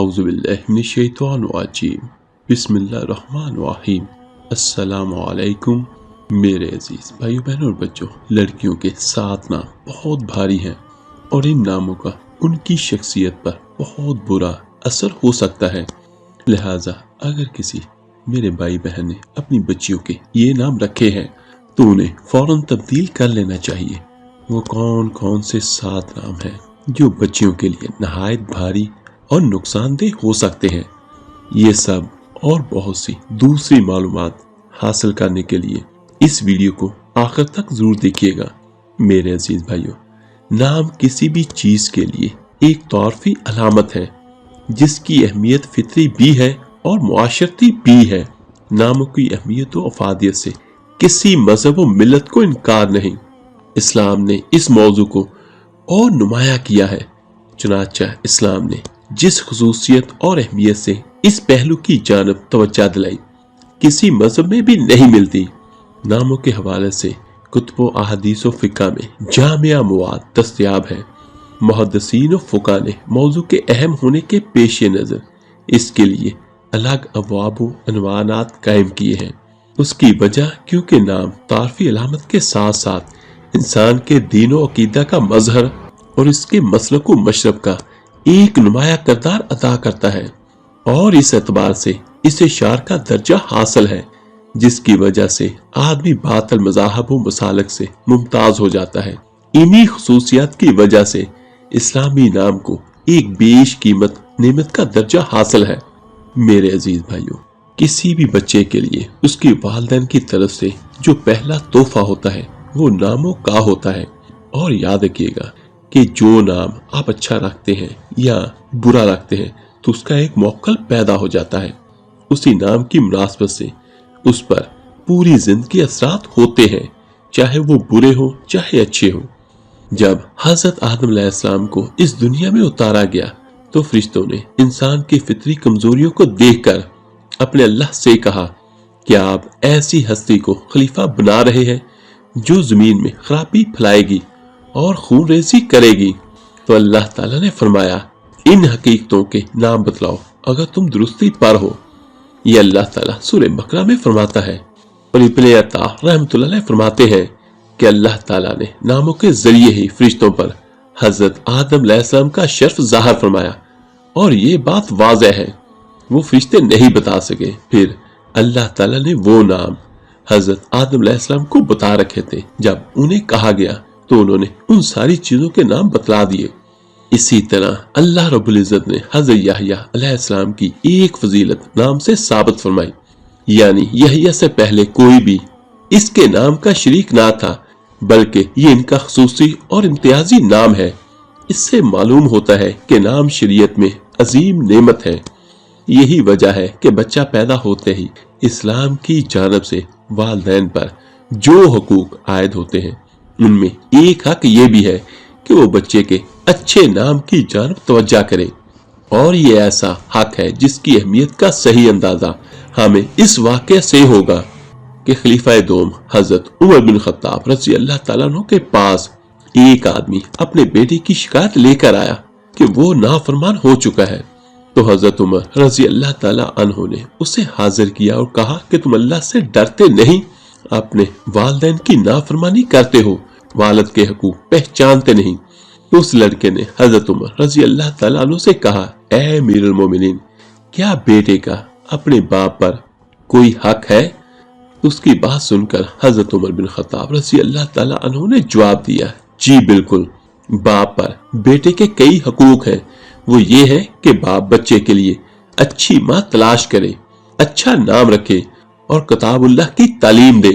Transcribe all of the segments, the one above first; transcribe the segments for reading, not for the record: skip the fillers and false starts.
औज़ु बिल्लाहि मिनश्शैतानिर्रजीम बिस्मिल्लाहिर्रहमानिर्रहीम। अस्सलामु अलैकुम मेरे अजीज भाइयों बहनों और बच्चों। लड़कियों के 7 नाम बहुत भारी हैं और इन नामों का उनकी शख्सियत पर बहुत बुरा असर हो सकता है। लिहाजा अगर किसी मेरे भाई बहन ने अपनी बच्चियों के ये नाम रखे हैं तो उन्हें फौरन तब्दील कर लेना चाहिए। वो कौन कौन से 7 नाम हैं जो बच्चियों के लिए नहायत भारी और नुकसानदेह हो सकते हैं, ये सब और बहुत सी दूसरी मालूमात हासिल करने के लिए इस वीडियो को आखिर तक जरूर देखिएगा। मेरे अजीज भाइयों, नाम किसी भी चीज के लिए एक तौरफी अलामत है जिसकी अहमियत फितरी भी है और मुआशरती भी है। नामों की अहमियत और अफादियत से किसी मजहब व मिल्लत को इनकार नहीं। इस्लाम ने इस मौजू को और नुमाया किया है। चुनांचे इस्लाम ने जिस खुसूसियत और अहमियत से इस पहलू की जानब तवज्जो दिलाई किसी मजहब में भी नहीं मिलती। नामों के हवाले से कुतुब व अहादीस व फिक़्ह में जामिया मवाद दस्तयाब है। मुहद्दिसीन व फुक़हा ने मौजू के अहम होने के पेश नज़र इसके लिए अलग अबवाब व अनवानात कायम किए हैं। उसकी वजह क्योंकि नाम तारफी अलामत के साथ साथ इंसान के दीन व अकीदा का मजहर और इसके मसलक व मशरब का एक नुमाया किरदार अदा करता है और इस एतबार से इसे शार का दर्जा हासिल है, जिसकी वजह से आदमी बातिल मज़ाहब व मसालक से मुमताज हो जाता है। इन्हीं खुसूसियात की वजह से इस्लामी नाम को एक बेश कीमत नेमत का दर्जा हासिल है। मेरे अजीज भाइयों, किसी भी बच्चे के लिए उसके वालिदैन की तरफ से जो पहला तोहफा होता है वो नामों का होता है। और याद रखिएगा कि जो नाम आप अच्छा रखते हैं या बुरा रखते हैं तो उसका एक मौक्कल पैदा हो जाता है। उसी नाम की मुनासबत से उस पर पूरी जिंदगी असरात होते हैं, चाहे वो बुरे हो चाहे अच्छे हो। जब हजरत आदम अलैहिस्सलाम को इस दुनिया में उतारा गया तो फरिश्तों ने इंसान की फितरी कमजोरियों को देखकर अपने अल्लाह से कहा कि आप ऐसी हस्ती को खलीफा बना रहे हैं जो जमीन में खराबी फैलाएगी और खून रेजी करेगी। तो अल्लाह ताला ने फरमाया, इन हकीकतों के नाम बतलाओ अगर तुम दुरुस्ती पर हो। ये अल्लाह ताला सूरह बकरा में फरमाता है। और इब्ने अता रहमतुल्लाह अलैह फरमाते हैं कि अल्लाह ताला ने नामों के जरिए ही फरिश्तों पर हजरत आदम अलैहिस्सलाम का शर्फ जाहिर फरमाया और ये बात वाज़ेह है, वो फरिश्ते नहीं बता सके। फिर अल्लाह ताला ने वो नाम हजरत आदम अलैहिस्सलाम को बता रखे थे। जब उन्हें कहा गया तो उन्होंने उन सारी चीजों के नाम बतला दिए। इसी तरह अल्लाह रब्बुल इज्जत ने हजरत यहया अलैहिस्सलाम की एक फजीलत नाम से साबित फरमाई, यानी यहया से पहले कोई भी इसके नाम का शरीक ना था, बल्कि ये इनका खुसूसी और इम्तियाजी नाम है। इससे मालूम होता है कि नाम शरीयत में अजीम नेमत है। यही वजह है कि बच्चा पैदा होते ही इस्लाम की जानब से वालिदैन पर जो हुकूक आयद होते हैं उनमें एक हक ये भी है कि वो बच्चे के अच्छे नाम की जानब तवज्जो करे। और ये ऐसा हक है जिसकी अहमियत का सही अंदाजा हमें इस वाक़े से होगा कि खलीफा दोम हजरत उमर बिन खत्ताब रज़ी अल्लाह ताला अन्हु के पास एक आदमी अपने बेटे की शिकायत लेकर आया कि वो नाफरमान हो चुका है। तो हजरत उमर रज़ी अल्लाह ताला अन्हु ने उसे हाजिर किया और कहा कि तुम अल्लाह से डरते नहीं, अपने वालिदैन की नाफरमानी करते हो, वालिद के हकूक पहचानते नहीं। तो उस लड़के ने हजरत उमर रज़ी अल्लाह ताला अन्हु से कहा, ऐ अमीरुल मोमिनीन, क्या बेटे का अपने बाप पर कोई हक है? उसकी बात सुनकर हजरत उमर बिन खत्ताब रज़ी अल्लाह ताला अन्हु ने जवाब दिया, जी बिल्कुल, बाप पर बेटे के कई हकूक हैं। वो ये है कि बाप बच्चे के लिए अच्छी माँ तलाश करे, अच्छा नाम रखे और किताबुल्लाह की तालीम दे।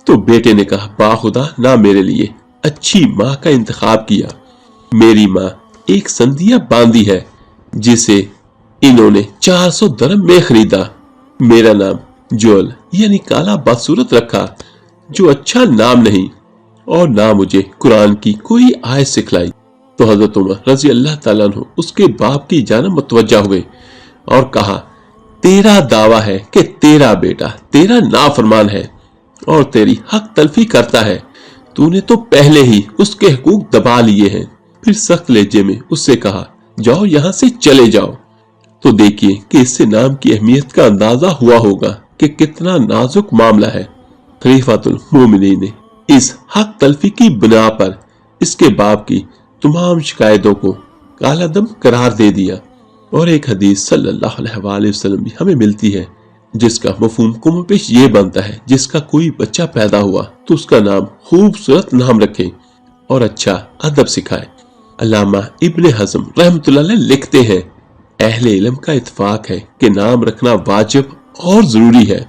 तो बेटे ने कहा, बाखुदा ना मेरे लिए अच्छी माँ का इंतखाब किया। मेरी माँ एक संदिया बांदी है जिसे इन्होंने 400 दरम में खरीदा। मेरा नाम जोल यानी काला बदसूरत रखा, जो अच्छा नाम नहीं, और ना मुझे कुरान की कोई आयत सिखलाई। तो हजरत उमर रज़ी अल्लाह ताला अन्हु उसके बाप की जानब मुतवज्जह हुए और कहा, तेरा दावा है कि तेरा बेटा तेरा नाफरमान है और तेरी हक तलफी करता है। तूने तो पहले ही उसके हकूक दबा लिए हैं। फिर सख्त लहजे में उससे कहा, जाओ यहाँ से चले जाओ। तो देखिए कि इससे नाम की अहमियत का अंदाजा हुआ होगा कि कितना नाजुक मामला है। खलीफातुल मोमिनीन ने इस हक तलफी की बिना पर इसके बाप की तमाम शिकायतों को कालादम करार दे दिया। और एक हदीस सल्लल्लाहु अलैहि वसल्लम भी हमें मिलती है जिसका मफहूम कुमपेश ये बनता है, जिसका कोई बच्चा पैदा हुआ तो उसका नाम खूबसूरत नाम रखे और अच्छा अदब सिखाए। अल्लामा इब्ने हज़म रहमतुल्लाह अलैह लिखते हैं, अहले इल्म का इत्फाक है कि नाम रखना वाजिब और जरूरी है।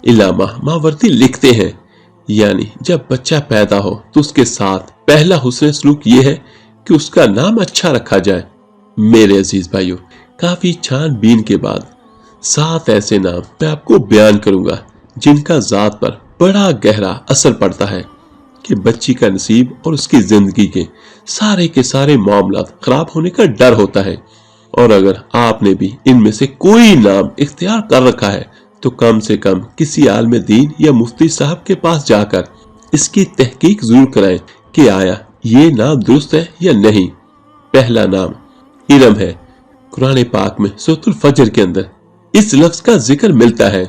इल्लामा मावर्दी लिखते हैं, यानी जब बच्चा पैदा हो तो उसके साथ पहला हुस्न सलूक ये है कि उसका नाम अच्छा रखा जाए। मेरे अजीज भाइयों, काफी छानबीन के बाद 7 ऐसे नाम मैं आपको बयान करूंगा जिनका जात पर बड़ा गहरा असर पड़ता है कि बच्ची का नसीब और उसकी जिंदगी के सारे मामला खराब होने का डर होता है। और अगर आपने भी इनमें से कोई नाम इख्तियार कर रखा है तो कम से कम किसी आलिम दीन या मुफ्ती साहब के पास जाकर इसकी तहकीक जरूर कराएं कि आया ये नाम दुरुस्त है या नहीं। पहला नाम इरम है। कुरान पाक में सूरतुल फजर के अंदर इस लफ्ज का जिक्र मिलता है।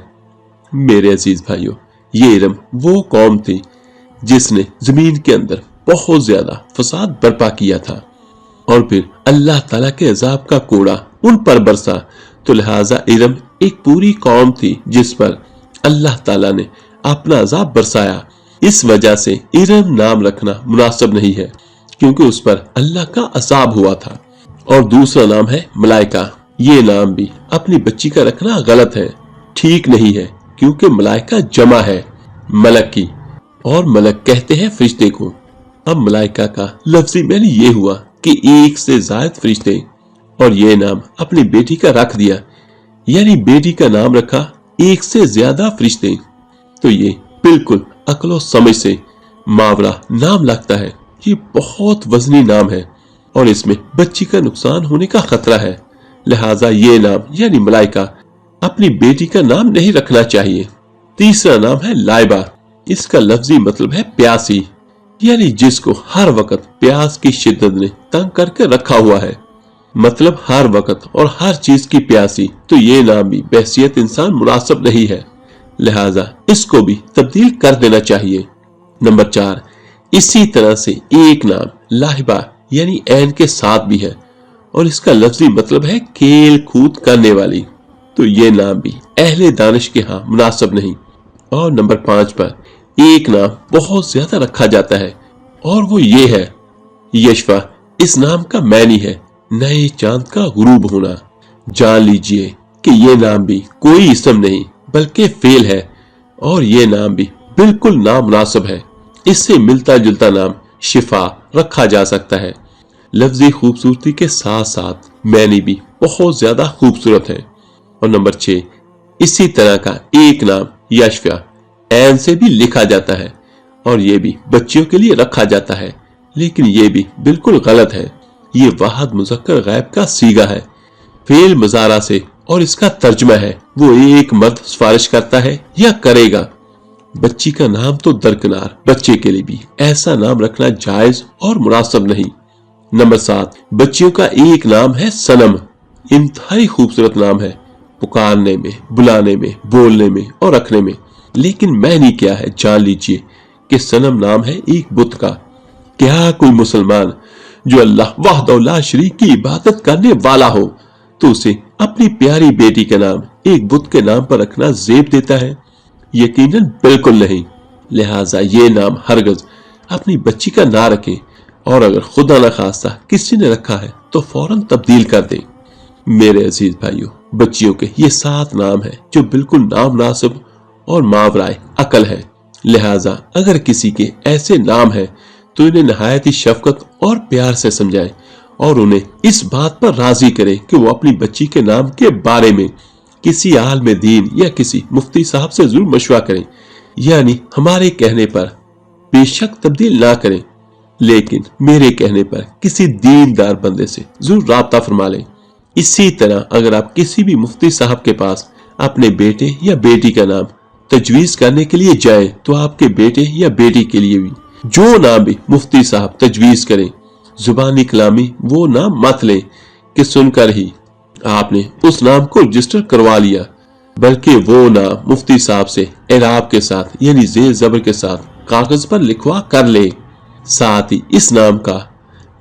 मेरे अजीज भाइयों, ये इरम वो कौम थी जिसने जमीन के अंदर बहुत ज्यादा फसाद बर्पा किया था और फिर अल्लाह ताला के अजाब का कोड़ा उन पर बरसा। तो लिहाजा इरम एक पूरी कौम थी जिस पर अल्लाह ताला ने अपना अजाब बरसाया। इस वजह से इरम नाम रखना मुनासिब नहीं है क्योंकि उस पर अल्लाह का अजाब हुआ था। और दूसरा नाम है मलाइका। ये नाम भी अपनी बच्ची का रखना गलत है, ठीक नहीं है, क्योंकि मलाइका जमा है मलक की और मलक कहते हैं फरिश्ते को। अब मलाइका का लफ्जी मैंने ये हुआ कि एक से ज्यादा फरिश्ते, और ये नाम अपनी बेटी का रख दिया, यानी बेटी का नाम रखा एक से ज्यादा फरिश्ते। तो ये बिल्कुल अक्ल समझ से मावरा नाम लगता है। ये बहुत वजनी नाम है और इसमें बच्ची का नुकसान होने का खतरा है। लिहाजा ये नाम यानी मलाइका अपनी बेटी का नाम नहीं रखना चाहिए। तीसरा नाम है लाइबा। इसका लफ्जी मतलब है प्यासी, यानी जिसको हर वक्त प्यास की शिद्दत ने तंग करके रखा हुआ है, मतलब हर वक्त और हर चीज की प्यासी। तो ये नाम भी बहसियत इंसान मुनासिब नहीं है, लिहाजा इसको भी तब्दील कर देना चाहिए। नंबर 4, इसी तरह से एक नाम लाहिबा यानी ऐन के साथ भी है और इसका लफ्जी मतलब है खेल कूद करने वाली। तो ये नाम भी अहले दानिश के यहाँ मुनासिब नहीं। और नंबर 5 पर एक नाम बहुत ज्यादा रखा जाता है और वो ये है यशफा। इस नाम का मैनी है नए चांद का गुरूब होना। जान लीजिए कि ये नाम भी कोई इसम नहीं बल्कि फेल है और ये नाम भी बिल्कुल नामुनासिब है। इससे मिलता जुलता नाम शिफा रखा जा सकता है। लफ्जी खूबसूरती के साथ साथ मैनी भी बहुत ज्यादा खूबसूरत है। और नंबर 6, इसी तरह का एक नाम यशफा ऐन से भी लिखा जाता है और ये भी बच्चियों के लिए रखा जाता है, लेकिन ये भी बिल्कुल गलत है। ये वाहद मुज़क्कर गैब का सीगा है फेल मजारा से और इसका तर्जुमा है वो एक मर्द सिफारिश करता है या करेगा। बच्ची का नाम तो दरकिनार, बच्चे के लिए भी ऐसा नाम रखना जायज और मुनासिब नहीं। नंबर 7, बच्चियों का एक नाम है सनम। इंतहाई खूबसूरत नाम है पुकारने में, बुलाने में, बोलने में और रखने में, लेकिन मैनी क्या है जान लीजिए कि सनम नाम है एक बुत का। क्या कोई मुसलमान जो अल्लाह वहदहू ला शरीक की इबादत करने वाला हो तो उसे अपनी प्यारी बेटी का नाम एक बुत के नाम पर रखना जेब देता है? यकीनन बिल्कुल नहीं। लिहाजा ये नाम हरगज अपनी बच्ची का ना रखें और अगर खुदा न खास्ता किसी ने रखा है तो फौरन तब्दील कर दें। मेरे अजीज भाइयों, बच्चियों के ये 7 नाम है जो बिल्कुल नामुनासिब और मावराए अकल है। लिहाजा अगर किसी के ऐसे नाम है तो इन्हें नहायत ही शफकत और प्यार से समझाएं और उन्हें इस बात पर राजी करें कि वो अपनी बच्ची के नाम के बारे में किसी आलिम दीन या किसी मुफ्ती साहब से जरूर मशवरा करें, यानी हमारे कहने पर बेशक तब्दील ना करें, लेकिन मेरे कहने पर किसी दीनदार बंदे से जरूर राब्ता फरमा लें। इसी तरह अगर आप किसी भी मुफ्ती साहब के पास अपने बेटे या बेटी का नाम तजवीज करने के लिए जाएं तो आपके बेटे या बेटी के लिए भी जो नाम भी मुफ्ती साहब तजवीज करें जुबानी कलामी वो नाम मत लें कि सुनकर ही आपने उस नाम को रजिस्टर करवा लिया, बल्कि वो नाम मुफ्ती साहब से एराब के साथ यानी जेर जबर के साथ कागज पर लिखवा कर ले। साथ ही इस नाम का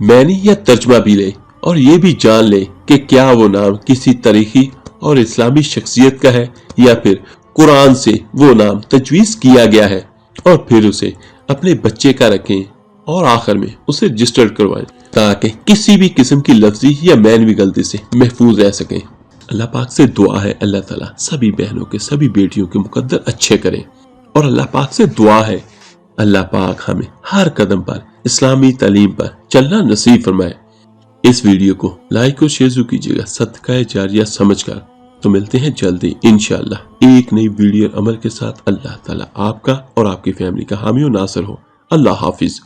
मैनी या तर्जमा भी ले और ये भी जान ले कि क्या वो नाम किसी तारीखी और इस्लामी शख्सियत का है या फिर कुरान से वो नाम तजवीज किया गया है, और फिर उसे अपने बच्चे का रखें और आखिर में उसे रजिस्टर्ड करवाएं ताकि किसी भी किस्म की लफ्जी या मैनवी गलती से महफूज रह सकें। अल्लाह पाक से दुआ है अल्लाह ताला सभी बहनों के सभी बेटियों के मुकद्दर अच्छे करें, और अल्लाह पाक से दुआ है अल्लाह पाक हमें हर कदम पर इस्लामी तालीम पर चलना नसीब फरमाए। इस वीडियो को लाइक और शेयर कीजिएगा सदका जारिया समझकर। तो मिलते हैं जल्दी इंशाअल्लाह एक नई वीडियो अमल के साथ। अल्लाह ताला आपका और आपकी फैमिली का हामी और नासर हो। अल्लाह हाफिज।